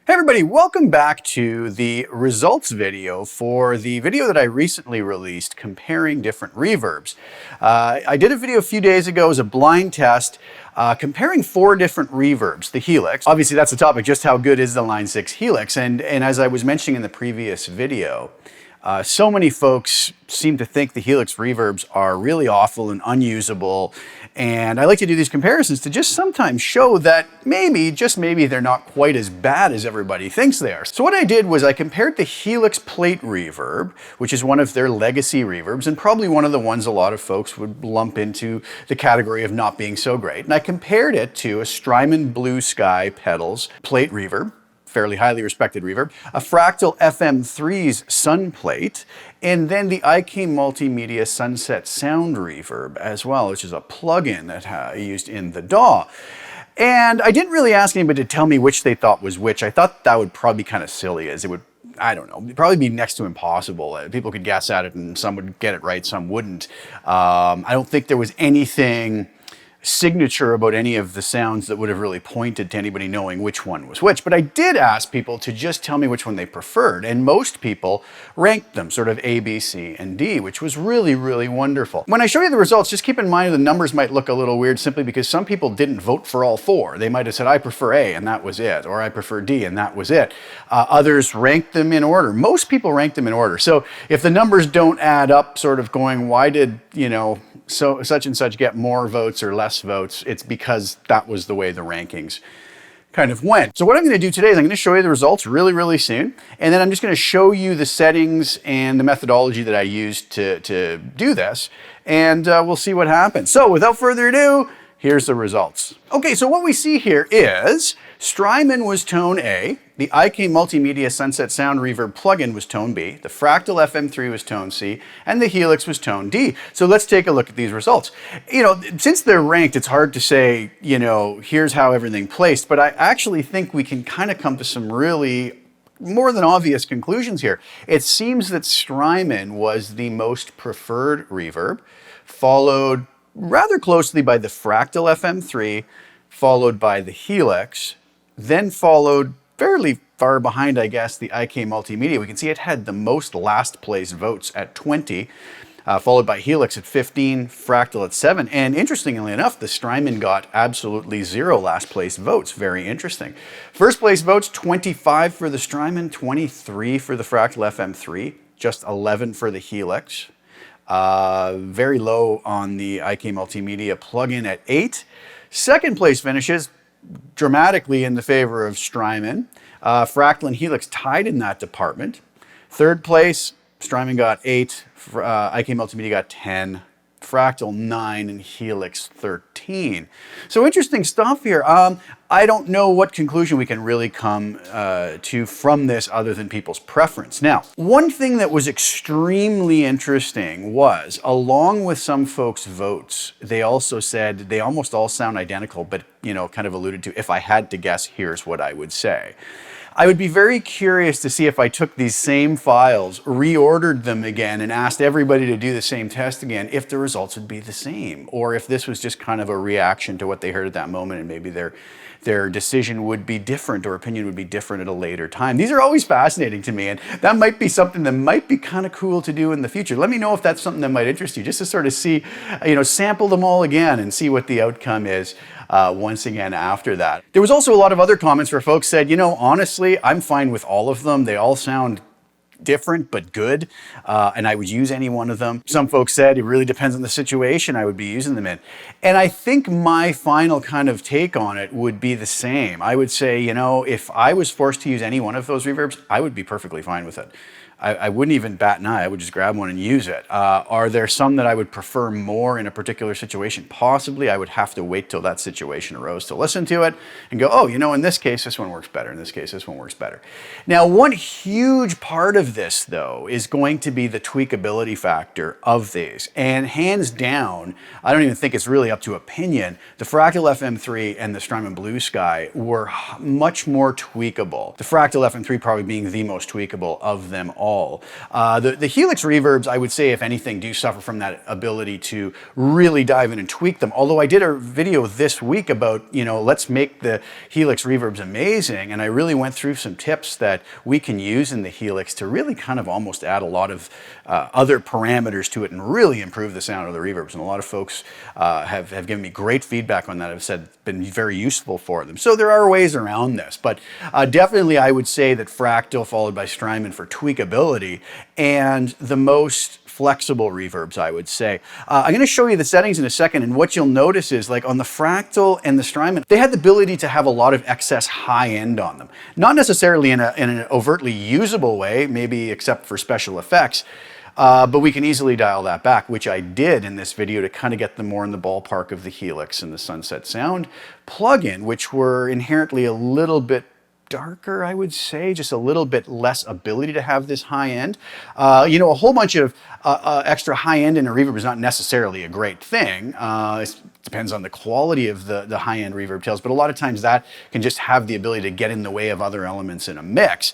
Hey everybody, welcome back to the results video for the video that I recently released comparing different reverbs. I did a video a few days ago as a blind test comparing 4 different reverbs, the Helix. Obviously that's the topic, just how good is the Line 6 Helix? And as I was mentioning in the previous video, so many folks seem to think the Helix reverbs are really awful and unusable. And I like to do these comparisons to just sometimes show that maybe, just maybe, they're not quite as bad as everybody thinks they are. So what I did was I compared the Helix Plate reverb, which is one of their legacy reverbs, and probably one of the ones a lot of folks would lump into the category of not being so great. And I compared it to a Strymon Blue Sky Pedals Plate reverb, fairly highly respected reverb, a Fractal FM3's Sun Plate, and then the IK Multimedia Sunset Sound Reverb as well, which is a plugin that I used in the DAW. And I didn't really ask anybody to tell me which they thought was which. I thought that would probably be kind of silly, as it would, I don't know, it'd probably be next to impossible. People could guess at it and some would get it right, some wouldn't. I don't think there was anything signature about any of the sounds that would have really pointed to anybody knowing which one was which. But I did ask people to just tell me which one they preferred, and most people ranked them sort of A, B, C, and D, which was really, really wonderful. When I show you the results, just keep in mind the numbers might look a little weird simply because some people didn't vote for all 4. They might have said, I prefer A, and that was it, or I prefer D, and that was it. Others ranked them in order. Most people ranked them in order. So if the numbers don't add up, sort of going, why did, you know, so such and such get more votes or less votes, it's because that was the way the rankings kind of went. So what I'm going to do today is I'm going to show you the results really, really soon. And then I'm just going to show you the settings and the methodology that I used to do this. And we'll see what happens. So without further ado, here's the results. Okay, so what we see here is Strymon was tone A, the IK Multimedia Sunset Sound Reverb plugin was tone B, the Fractal FM3 was tone C, and the Helix was tone D. So let's take a look at these results. You know, since they're ranked, it's hard to say, you know, here's how everything placed, but I actually think we can kind of come to some really more than obvious conclusions here. It seems that Strymon was the most preferred reverb, followed rather closely by the Fractal FM3, followed by the Helix, then followed fairly far behind, I guess, the IK Multimedia. We can see it had the most last place votes at 20, followed by Helix at 15, Fractal at 7. And interestingly enough, the Strymon got absolutely 0 last place votes. Very interesting. First place votes, 25 for the Strymon, 23 for the Fractal FM3, just 11 for the Helix. Very low on the IK Multimedia plugin at 8. Second place finishes dramatically in the favor of Strymon. Fractal and Helix tied in that department. Third place, Strymon got 8, IK Multimedia got 10, Fractal 9, and Helix 13. So interesting stuff here. I don't know what conclusion we can really come to from this other than people's preference. Now, one thing that was extremely interesting was, along with some folks' votes, they also said they almost all sound identical, but, you know, kind of alluded to, if I had to guess, here's what I would say. I would be very curious to see if I took these same files, reordered them again, and asked everybody to do the same test again, if the results would be the same, or if this was just kind of a reaction to what they heard at that moment, and maybe their decision would be different or opinion would be different at a later time. These are always fascinating to me, and that might be something that might be kind of cool to do in the future. Let me know if that's something that might interest you, just to sort of see, you know, sample them all again and see what the outcome is once again after that. There was also a lot of other comments where folks said, you know, honestly, I'm fine with all of them. They all sound different but good, and I would use any one of them. Some folks said it really depends on the situation I would be using them in. And I think my final kind of take on it would be the same. I would say, you know, if I was forced to use any one of those reverbs, I would be perfectly fine with it. I wouldn't even bat an eye. I would just grab one and use it. Are there some that I would prefer more in a particular situation? Possibly. I would have to wait till that situation arose to listen to it and go, oh, you know, in this case, this one works better. In this case, this one works better. Now, one huge part of of this, though, is going to be the tweakability factor of these. And hands down, I don't even think it's really up to opinion, the Fractal FM3 and the Strymon Blue Sky were much more tweakable. The Fractal FM3 probably being the most tweakable of them all. The Helix reverbs, I would say, if anything, do suffer from that ability to really dive in and tweak them. Although I did a video this week about, let's make the Helix reverbs amazing. And I really went through some tips that we can use in the Helix to really kind of almost add a lot of other parameters to it and really improve the sound of the reverbs. And a lot of folks have given me great feedback on that. Have said it's been very useful for them. So there are ways around this, but definitely I would say that Fractal followed by Strymon for tweakability and the most flexible reverbs, I would say. I'm going to show you the settings in a second, and what you'll notice is, like on the Fractal and the Strymon, they had the ability to have a lot of excess high end on them. Not necessarily in an overtly usable way, maybe except for special effects, but we can easily dial that back, which I did in this video to kind of get them more in the ballpark of the Helix and the Sunset Sound plugin, which were inherently a little bit darker, I would say, just a little bit less ability to have this high end. A whole bunch of extra high end in a reverb is not necessarily a great thing. It depends on the quality of the high end reverb tails, but a lot of times that can just have the ability to get in the way of other elements in a mix.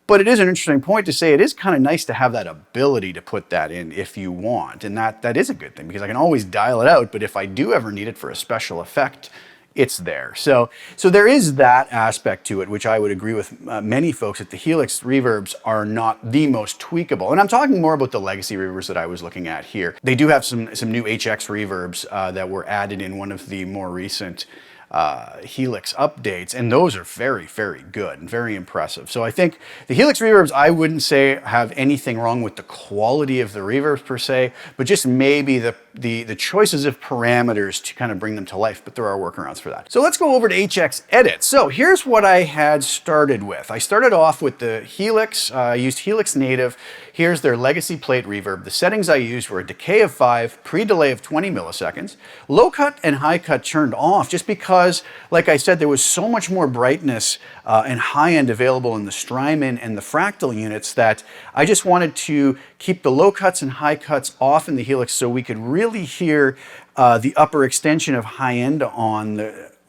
But it is an interesting point to say it is kind of nice to have that ability to put that in if you want. And that is a good thing, because I can always dial it out, but if I do ever need it for a special effect, it's there. So there is that aspect to it, which I would agree with many folks that the Helix reverbs are not the most tweakable. And I'm talking more about the legacy reverbs that I was looking at here. They do have some new HX reverbs that were added in one of the more recent Helix updates, and those are very, very good and very impressive. So I think the Helix reverbs, I wouldn't say have anything wrong with the quality of the reverbs per se, but just maybe the choices of parameters to kind of bring them to life, but there are workarounds for that. So let's go over to HX Edit. So here's what I had started with. I started off with the Helix, I used Helix Native. Here's their Legacy Plate reverb. The settings I used were a decay of 5, pre-delay of 20 milliseconds, low cut and high cut turned off, just because, like I said, there was so much more brightness and high end available in the Strymon and the Fractal units that I just wanted to keep the low cuts and high cuts off in the Helix so we could really hear the upper extension of high end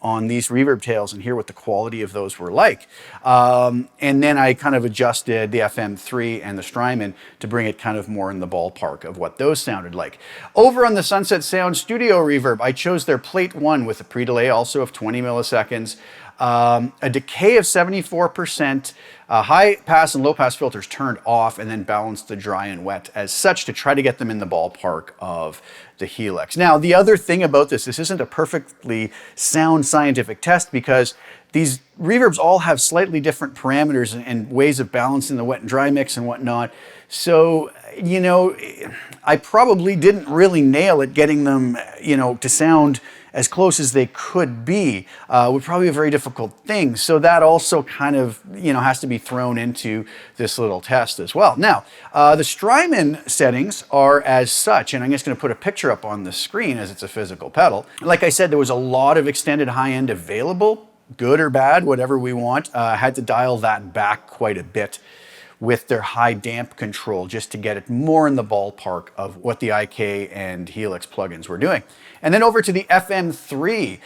on these reverb tails and hear what the quality of those were like. And then I kind of adjusted the FM3 and the Strymon to bring it kind of more in the ballpark of what those sounded like. Over on the Sunset Sound Studio reverb, I chose their Plate 1 with a pre-delay also of 20 milliseconds, a decay of 74%, high pass and low pass filters turned off, and then balanced the dry and wet as such to try to get them in the ballpark of the Helix. Now, the other thing about this isn't a perfectly sound scientific test, because these reverbs all have slightly different parameters and ways of balancing the wet and dry mix and whatnot. So, I probably didn't really nail it getting them, to sound as close as they could be, would probably be a very difficult thing. So that also kind of, has to be thrown into this little test as well. Now, the Strymon settings are as such, and I'm just going to put a picture up on the screen as it's a physical pedal. Like I said, there was a lot of extended high end available, good or bad, whatever we want. Had to dial that back quite a bit with their high damp control just to get it more in the ballpark of what the IK and Helix plugins were doing. And then over to the FM3.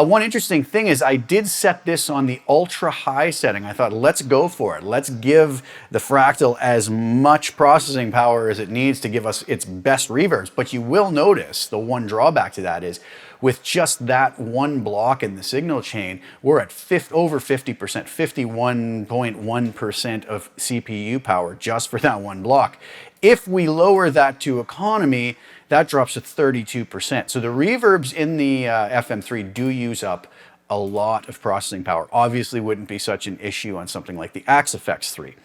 One interesting thing is I did set this on the ultra high setting. I thought, let's go for it. Let's give the Fractal as much processing power as it needs to give us its best reverbs. But you will notice the one drawback to that is with just that one block in the signal chain, we're at over 50%, 51.1% of CPU power just for that one block. If we lower that to economy, that drops to 32%. So the reverbs in the FM3 do use up a lot of processing power. Obviously wouldn't be such an issue on something like the Axe Effects 3,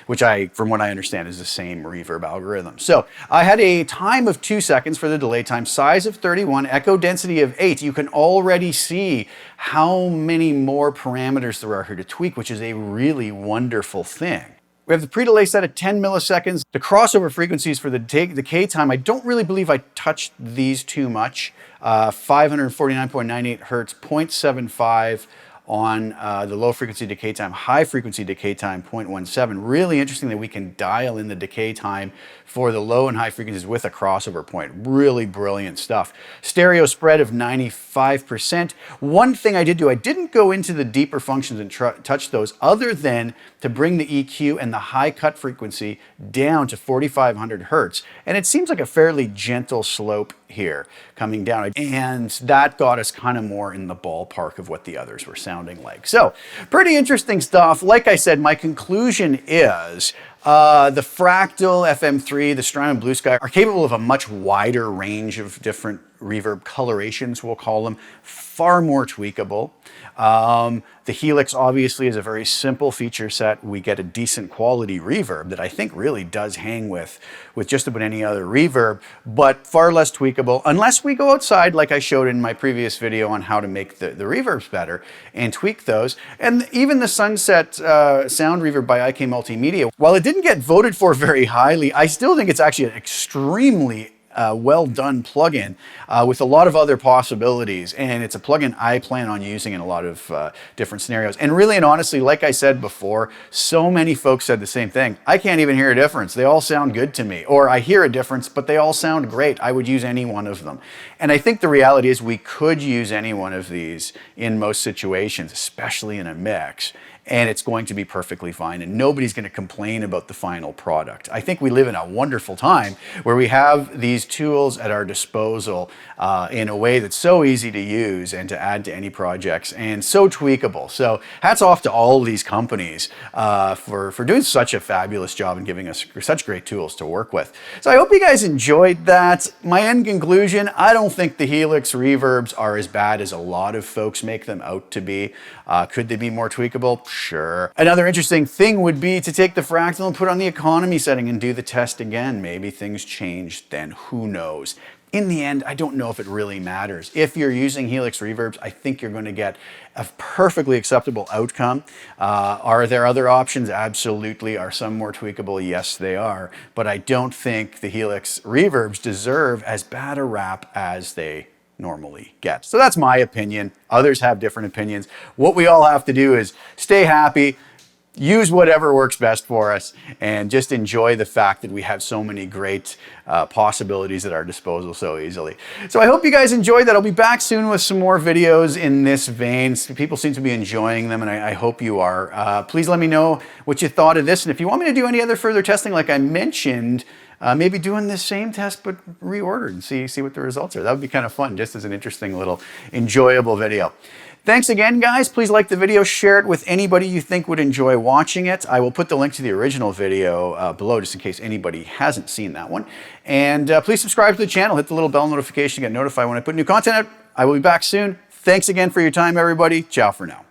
which from what I understand is the same reverb algorithm. So I had a time of 2 seconds for the delay time, size of 31, echo density of 8. You can already see how many more parameters there are here to tweak, which is a really wonderful thing. We have the pre-delay set at 10 milliseconds. The crossover frequencies for the decay time, I don't really believe I touched these too much. 549.98 hertz, 0.75 on the low frequency decay time, high frequency decay time 0.17. Really interesting that we can dial in the decay time for the low and high frequencies with a crossover point. Really brilliant stuff. Stereo spread of 95%. One thing I did do, I didn't go into the deeper functions and touch those other than to bring the EQ and the high cut frequency down to 4,500 hertz. And it seems like a fairly gentle slope here coming down. And that got us kind of more in the ballpark of what the others were sounding like. So pretty interesting stuff. Like I said, my conclusion is the Fractal FM3, the Strymon Blue Sky are capable of a much wider range of different reverb colorations, we'll call them, far more tweakable. The Helix obviously is a very simple feature set. We get a decent quality reverb that I think really does hang with just about any other reverb, but far less tweakable unless we go outside like I showed in my previous video on how to make the reverbs better and tweak those. And even the Sunset sound reverb by IK Multimedia, while it didn't get voted for very highly, I still think it's actually an extremely well done plugin with a lot of other possibilities, and it's a plugin I plan on using in a lot of different scenarios. And really and honestly, like I said before, so many folks said the same thing. I can't even hear a difference. They all sound good to me. Or I hear a difference, but they all sound great. I would use any one of them. And I think the reality is we could use any one of these in most situations, especially in a mix, and it's going to be perfectly fine, and nobody's going to complain about the final product. I think we live in a wonderful time where we have these tools at our disposal in a way that's so easy to use and to add to any projects and so tweakable. So hats off to all these companies for doing such a fabulous job and giving us such great tools to work with. So I hope you guys enjoyed that. My end conclusion, I don't think the Helix reverbs are as bad as a lot of folks make them out to be. Could they be more tweakable? Sure. Another interesting thing would be to take the Fractal and put it on the economy setting and do the test again. Maybe things changed then, who knows? In the end, I don't know if it really matters. If you're using Helix reverbs, I think you're going to get a perfectly acceptable outcome. Are there other options? Absolutely. Are some more tweakable? Yes, they are. But I don't think the Helix reverbs deserve as bad a rap as they normally get. So that's my opinion. Others have different opinions. What we all have to do is stay happy, use whatever works best for us, and just enjoy the fact that we have so many great possibilities at our disposal so easily. So I hope you guys enjoyed that. I'll be back soon with some more videos in this vein. People seem to be enjoying them, and I hope you are. Please let me know what you thought of this, and if you want me to do any other further testing like I mentioned, maybe doing this same test but reordered and see what the results are. That would be kind of fun, just as an interesting little enjoyable video. Thanks again, guys. Please like the video, share it with anybody you think would enjoy watching it. I will put the link to the original video below just in case anybody hasn't seen that one. And please subscribe to the channel, hit the little bell notification to get notified when I put new content out. I will be back soon. Thanks again for your time, everybody. Ciao for now.